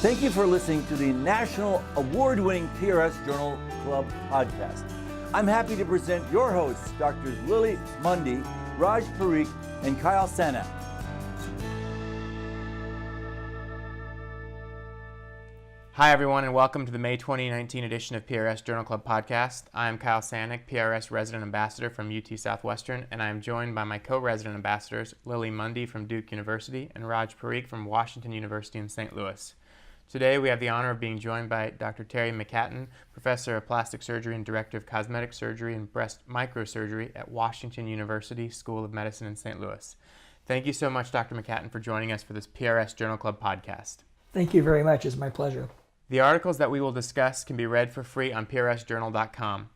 Thank you for listening to the National Award-winning PRS Journal Club podcast. I'm happy to present your hosts, Drs. Lily Mundy, Raj Parikh, and Kyle Sanniec. Hi everyone, and welcome to the May 2019 edition of PRS Journal Club podcast. I'm Kyle Sanniec, PRS Resident Ambassador from UT Southwestern, and I am joined by my co-resident ambassadors, Lily Mundy from Duke University and Raj Parikh from Washington University in St. Louis. Today we have the honor of being joined by Dr. Terry Myckatyn, Professor of Plastic Surgery and Director of Cosmetic Surgery and Breast Microsurgery at Washington University School of Medicine in St. Louis. Thank you so much, Dr. Myckatyn, for joining us for this PRS Journal Club podcast. Thank you very much. It's my pleasure. The articles that we will discuss can be read for free on prsjournal.com,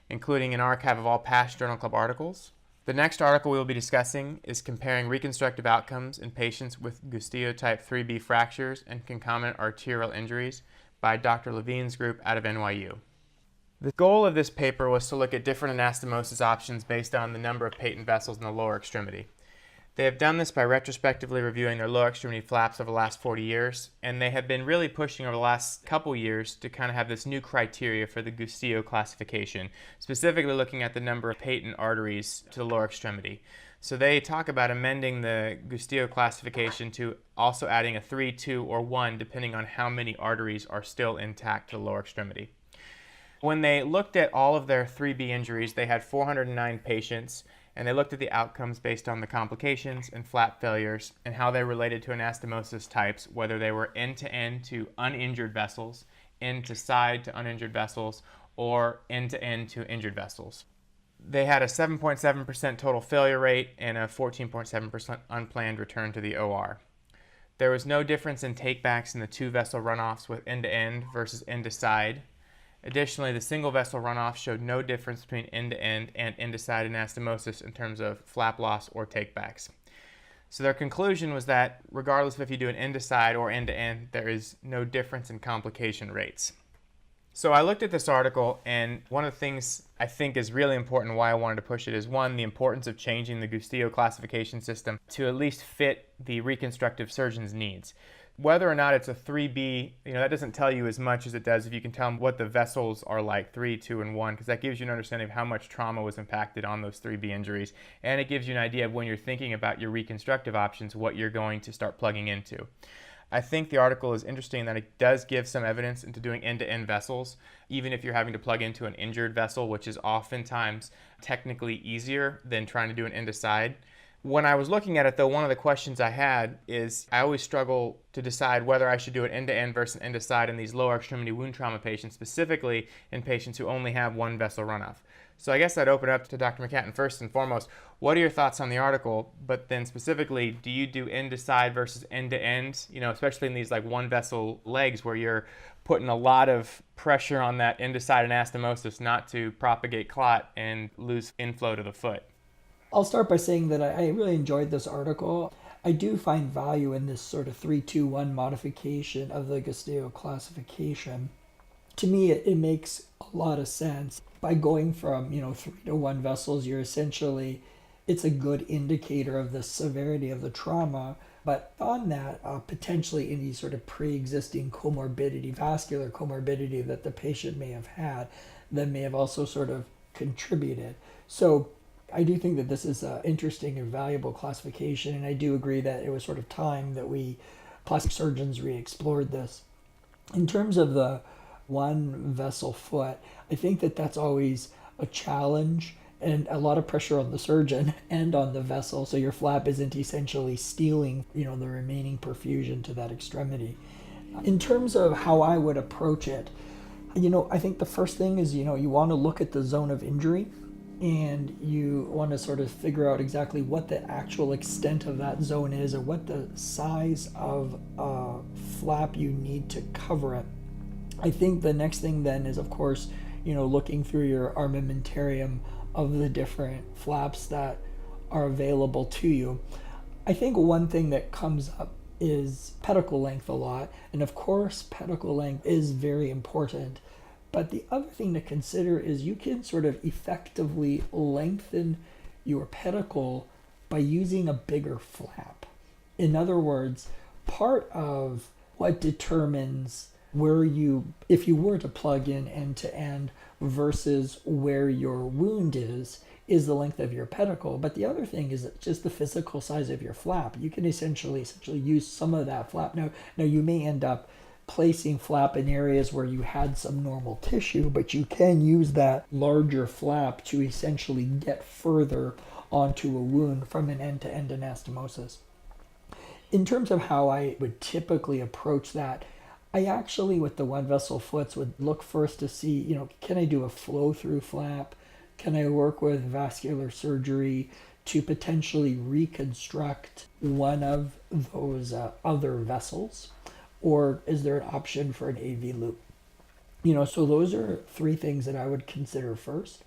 including an archive of all past Journal Club articles. The next article we will be discussing is comparing reconstructive outcomes in patients with Gustilo type 3B fractures and concomitant arterial injuries by Dr. Levine's group out of NYU. The goal of this paper was to look at different anastomosis options based on the number of patent vessels in the lower extremity. They have done this by retrospectively reviewing their lower extremity flaps over the last 40 years, and they have been really pushing over the last couple years to kind of have this new criteria for the Gustilo classification, specifically looking at the number of patent arteries to the lower extremity. So they talk about amending the Gustilo classification to also adding a 3, 2, or 1, depending on how many arteries are still intact to the lower extremity. When they looked at all of their 3B injuries, they had 409 patients, and they looked at the outcomes based on the complications and flap failures and how they related to anastomosis types, whether they were end-to-end to uninjured vessels, end-to-side to uninjured vessels, or end-to-end to injured vessels. They had a 7.7% total failure rate and a 14.7% unplanned return to the OR. There was no difference in takebacks in the two vessel runoffs with end-to-end versus end-to-side. Additionally, the single vessel runoff showed no difference between end-to-end and end-to-side anastomosis in terms of flap loss or takebacks. So their conclusion was that regardless of if you do an end-to-side or end-to-end, there is no difference in complication rates. So I looked at this article, and one of the things I think is really important why I wanted to push it is, one, the importance of changing the Gustilo classification system to at least fit the reconstructive surgeon's needs. Whether or not it's a 3B, that doesn't tell you as much as it does if you can tell them what the vessels are like, 3, 2, and 1, because that gives you an understanding of how much trauma was impacted on those 3B injuries, and it gives you an idea of when you're thinking about your reconstructive options, what you're going to start plugging into. I think the article is interesting that it does give some evidence into doing end-to-end vessels, even if you're having to plug into an injured vessel, which is oftentimes technically easier than trying to do an end-to-side. When I was looking at it, though, one of the questions I had is I always struggle to decide whether I should do an end-to-end versus an end-to-side in these lower extremity wound trauma patients, specifically in patients who only have one vessel runoff. So I guess I'd open up to Dr. Myckatyn first and foremost. What are your thoughts on the article? But then specifically, do you do end-to-side versus end-to-end, especially in these like one vessel legs where you're putting a lot of pressure on that end-to-side anastomosis not to propagate clot and lose inflow to the foot? I'll start by saying that I really enjoyed this article. I do find value in this sort of 3-2-1 modification of the Gustilo classification. To me, it makes a lot of sense. By going from 3 to 1 vessels, it's a good indicator of the severity of the trauma. But on that, potentially any sort of pre-existing comorbidity, vascular comorbidity that the patient may have had, that may have also sort of contributed. So I do think that this is an interesting and valuable classification, and I do agree that it was sort of time that we plastic surgeons re-explored this. In terms of the one vessel foot, I think that that's always a challenge and a lot of pressure on the surgeon and on the vessel, so your flap isn't essentially stealing, the remaining perfusion to that extremity. In terms of how I would approach it, I think the first thing is, you want to look at the zone of injury, and you want to sort of figure out exactly what the actual extent of that zone is or what the size of flap you need to cover it. I think the next thing then is, of course, looking through your armamentarium of the different flaps that are available to you. I think one thing that comes up is pedicle length a lot, and of course pedicle length is very important. But the other thing to consider is you can sort of effectively lengthen your pedicle by using a bigger flap. In other words, part of what determines if you were to plug in end to end versus where your wound is the length of your pedicle. But the other thing is just the physical size of your flap. You can essentially use some of that flap. Now you may end up placing flap in areas where you had some normal tissue, but you can use that larger flap to essentially get further onto a wound from an end-to-end anastomosis. In terms of how I would typically approach that, I actually, with the one vessel foots, would look first to see, can I do a flow-through flap? Can I work with vascular surgery to potentially reconstruct one of those other vessels? Or is there an option for an AV loop? So those are three things that I would consider first.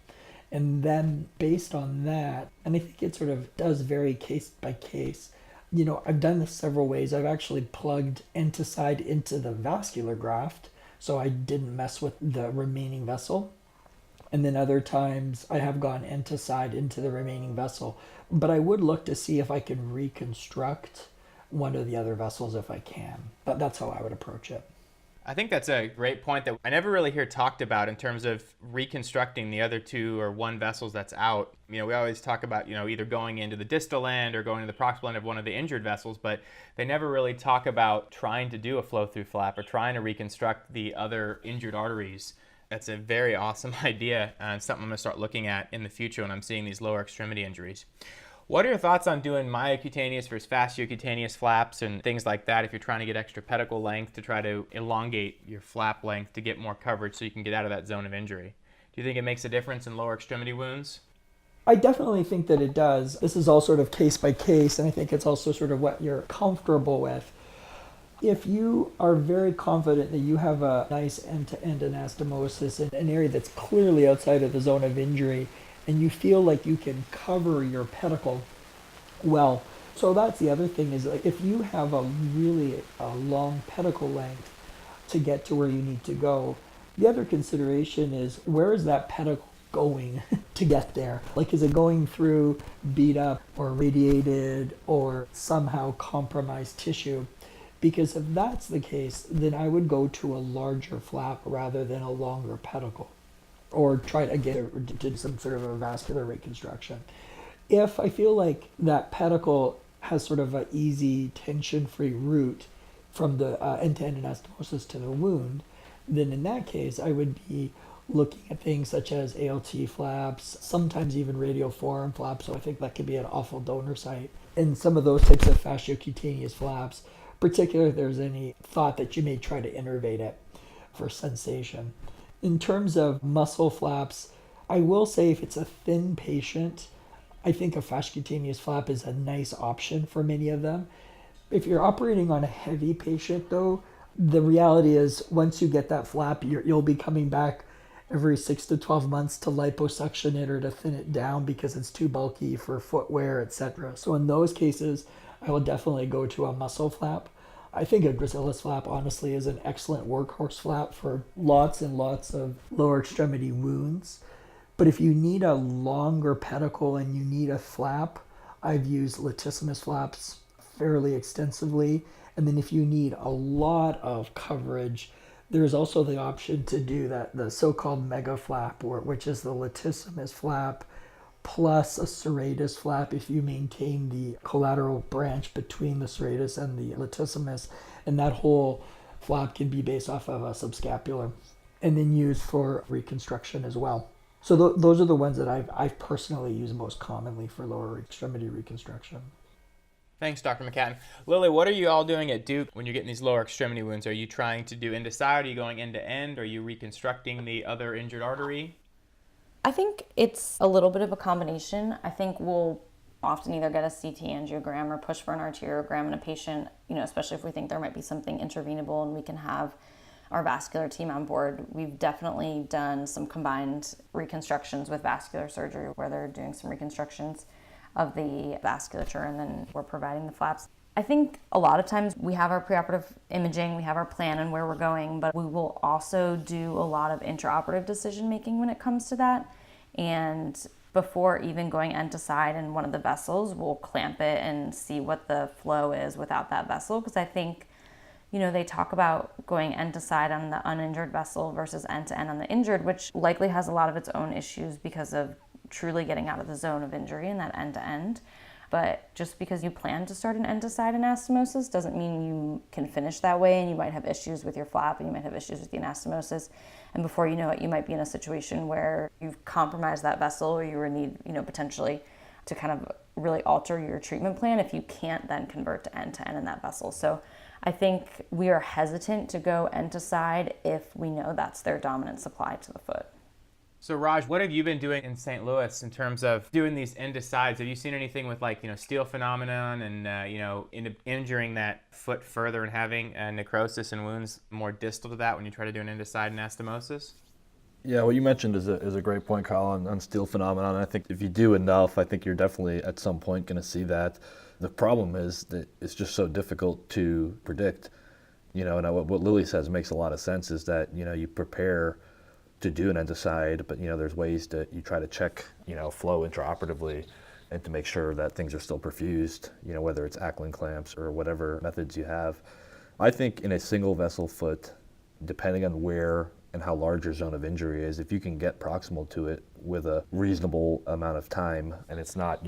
And then based on that, and I think it sort of does vary case by case, I've done this several ways. I've actually plugged Enticide into the vascular graft, so I didn't mess with the remaining vessel. And then other times I have gone Enticide into the remaining vessel. But I would look to see if I can reconstruct one of the other vessels if I can. But that's how I would approach it. I think that's a great point that I never really hear talked about in terms of reconstructing the other two or one vessels that's out. We always talk about, either going into the distal end or going to the proximal end of one of the injured vessels, but they never really talk about trying to do a flow-through flap or trying to reconstruct the other injured arteries. That's a very awesome idea and something I'm going to start looking at in the future when I'm seeing these lower extremity injuries. What are your thoughts on doing myocutaneous versus fasciocutaneous flaps and things like that if you're trying to get extra pedicle length to try to elongate your flap length to get more coverage so you can get out of that zone of injury? Do you think it makes a difference in lower extremity wounds? I definitely think that it does. This is all sort of case by case, and I think it's also sort of what you're comfortable with. If you are very confident that you have a nice end-to-end anastomosis in an area that's clearly outside of the zone of injury, and you feel like you can cover your pedicle well. So that's the other thing is, like, if you have a long pedicle length to get to where you need to go, the other consideration is, where is that pedicle going to get there? Like, is it going through beat up or radiated or somehow compromised tissue? Because if that's the case, then I would go to a larger flap rather than a longer pedicle, or try to do some sort of a vascular reconstruction. If I feel like that pedicle has sort of an easy tension-free route from the end-to-end anastomosis to the wound, then in that case I would be looking at things such as ALT flaps, sometimes even radioforum flaps, so I think that could be an awful donor site. And some of those types of fasciocutaneous flaps, particularly if there's any thought that you may try to innervate it for sensation. In terms of muscle flaps, I will say if it's a thin patient, I think a fasciocutaneous flap is a nice option for many of them. If you're operating on a heavy patient, though, the reality is once you get that flap, you'll be coming back every 6 to 12 months to liposuction it or to thin it down because it's too bulky for footwear, etc. So in those cases, I will definitely go to a muscle flap. I think a gracilis flap, honestly, is an excellent workhorse flap for lots and lots of lower extremity wounds. But if you need a longer pedicle and you need a flap, I've used latissimus flaps fairly extensively. And then if you need a lot of coverage, there's also the option to do the so-called mega flap, which is the latissimus flap plus a serratus flap if you maintain the collateral branch between the serratus and the latissimus, and that whole flap can be based off of a subscapular and then used for reconstruction as well. So those are the ones that I've personally used most commonly for lower extremity reconstruction. Thanks, Dr. Myckatyn. Lily, what are you all doing at Duke when you're getting these lower extremity wounds? Are you trying to do end-to-side? Are you going end-to-end? Are you reconstructing the other injured artery? I think it's a little bit of a combination. I think we'll often either get a CT angiogram or push for an arteriogram in a patient, especially if we think there might be something intervenable and we can have our vascular team on board. We've definitely done some combined reconstructions with vascular surgery where they're doing some reconstructions of the vasculature and then we're providing the flaps. I think a lot of times we have our preoperative imaging, we have our plan and where we're going, but we will also do a lot of intraoperative decision making when it comes to that. And before even going end-to-side in one of the vessels, we'll clamp it and see what the flow is without that vessel. Because I think, They talk about going end to side on the uninjured vessel versus end to end on the injured, which likely has a lot of its own issues because of truly getting out of the zone of injury in that end to end. But just because you plan to start an end to side anastomosis doesn't mean you can finish that way, and you might have issues with your flap and you might have issues with the anastomosis. And before you know it, you might be in a situation where you've compromised that vessel, or you will need, potentially to kind of really alter your treatment plan if you can't then convert to end in that vessel. So I think we are hesitant to go end to side if we know that's their dominant supply to the foot. So Raj, what have you been doing in St. Louis in terms of doing these end to sides? Have you seen anything with steel phenomenon and injuring that foot further and having necrosis and wounds more distal to that when you try to do an end to side anastomosis? Yeah, what you mentioned is a great point, Kyle, on steel phenomenon. I think if you do enough, I think you're definitely at some point going to see that. The problem is that it's just so difficult to predict. And what Lily says makes a lot of sense is that, you prepare to do an endoside, but there's ways that you try to check, flow intraoperatively and to make sure that things are still perfused, whether it's Ackland clamps or whatever methods you have. I think in a single vessel foot, depending on where and how large your zone of injury is, if you can get proximal to it with a reasonable amount of time, and it's not,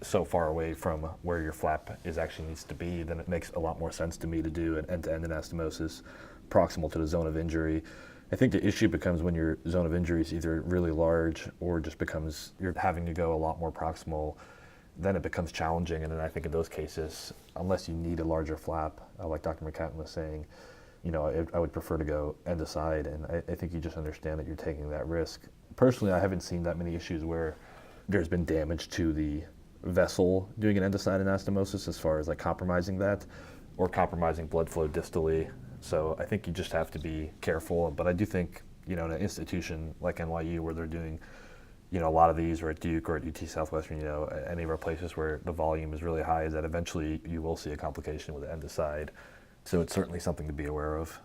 so far away from where your flap actually needs to be, then it makes a lot more sense to me to do an end-to-end anastomosis proximal to the zone of injury. I think the issue becomes when your zone of injury is either really large or just becomes you're having to go a lot more proximal, then it becomes challenging. And then I think in those cases, unless you need a larger flap, like Dr. Myckatyn was saying, I would prefer to go end to side. And I think you just understand that you're taking that risk. Personally, I haven't seen that many issues where there's been damage to the vessel doing an end to side anastomosis as far as compromising that or compromising blood flow distally. So I think you just have to be careful. But I do think, in an institution like NYU where they're doing, a lot of these, or at Duke or at UT Southwestern, any of our places where the volume is really high, is that eventually you will see a complication with the end to side. So it's certainly something to be aware of.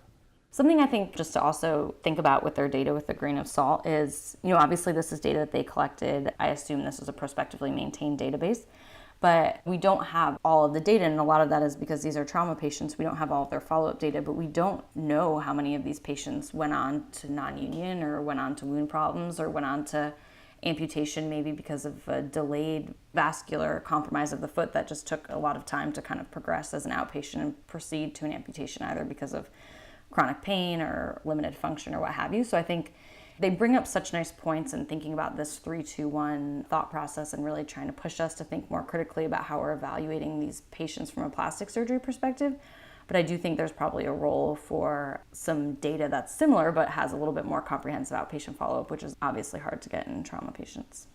Something I think just to also think about with their data with a grain of salt is, obviously this is data that they collected. I assume this is a prospectively maintained database. But we don't have all of the data, and a lot of that is because these are trauma patients. We don't have all of their follow-up data, but we don't know how many of these patients went on to non-union or went on to wound problems or went on to amputation maybe because of a delayed vascular compromise of the foot that just took a lot of time to kind of progress as an outpatient and proceed to an amputation, either because of chronic pain or limited function or what have you. So I think they bring up such nice points in thinking about this 3-2-1 thought process and really trying to push us to think more critically about how we're evaluating these patients from a plastic surgery perspective. But I do think there's probably a role for some data that's similar but has a little bit more comprehensive outpatient follow-up, which is obviously hard to get in trauma patients.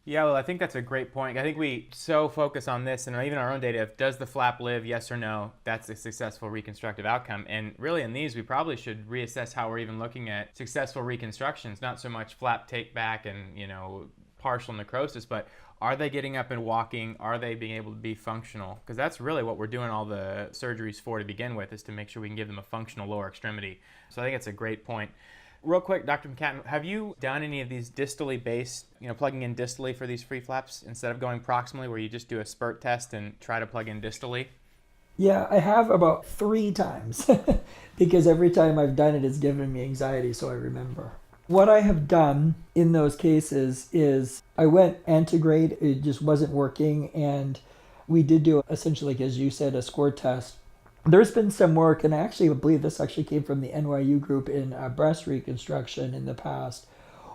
Yeah, well, I think that's a great point. I think we so focus on this and even our own data of does the flap live, yes or no, that's a successful reconstructive outcome. And really in these, we probably should reassess how we're even looking at successful reconstructions, not so much flap take back and, partial necrosis, but are they getting up and walking? Are they being able to be functional? Because that's really what we're doing all the surgeries for to begin with, is to make sure we can give them a functional lower extremity. So I think it's a great point. Real quick, Dr. Myckatyn, have you done any of these distally based, plugging in distally for these free flaps instead of going proximally, where you just do a spurt test and try to plug in distally? Yeah, I have about 3 times because every time I've done it, it's given me anxiety, so I remember. What I have done in those cases is I went antegrade, it just wasn't working, and we did do essentially, as you said, a score test. There's been some work, and I actually believe this actually came from the NYU group in breast reconstruction in the past,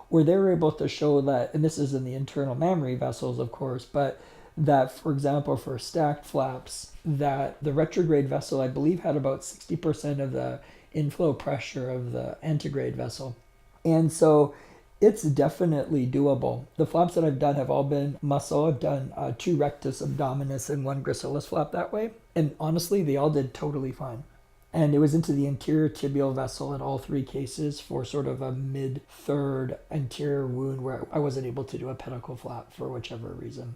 where they were able to show that, and this is in the internal mammary vessels, of course, but that, for example, for stacked flaps, that the retrograde vessel, I believe, had about 60% of the inflow pressure of the antegrade vessel. And so it's definitely doable. The flaps that I've done have all been muscle. I've done 2 rectus abdominis and 1 gracilis flap that way. And honestly, they all did totally fine. And it was into the anterior tibial vessel in all 3 cases for sort of a mid-third anterior wound where I wasn't able to do a pedicle flap for whichever reason.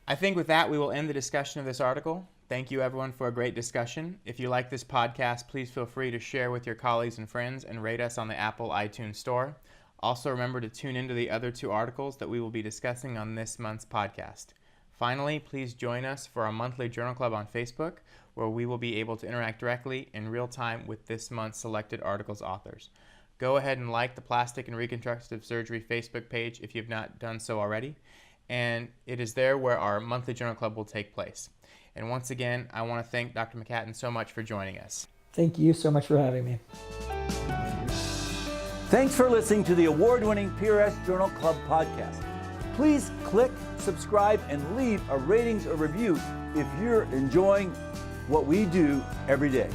I think with that, we will end the discussion of this article. Thank you, everyone, for a great discussion. If you like this podcast, please feel free to share with your colleagues and friends and rate us on the Apple iTunes Store. Also, remember to tune into the other 2 articles that we will be discussing on this month's podcast. Finally, please join us for our monthly Journal Club on Facebook, where we will be able to interact directly in real time with this month's selected articles' authors. Go ahead and like the Plastic and Reconstructive Surgery Facebook page if you have not done so already, and it is there where our monthly journal club will take place. And once again, I want to thank Dr. Myckatyn so much for joining us. Thank you so much for having me. Thanks for listening to the award-winning PRS Journal Club podcast. Please click, subscribe, and leave a ratings or review if you're enjoying what we do every day.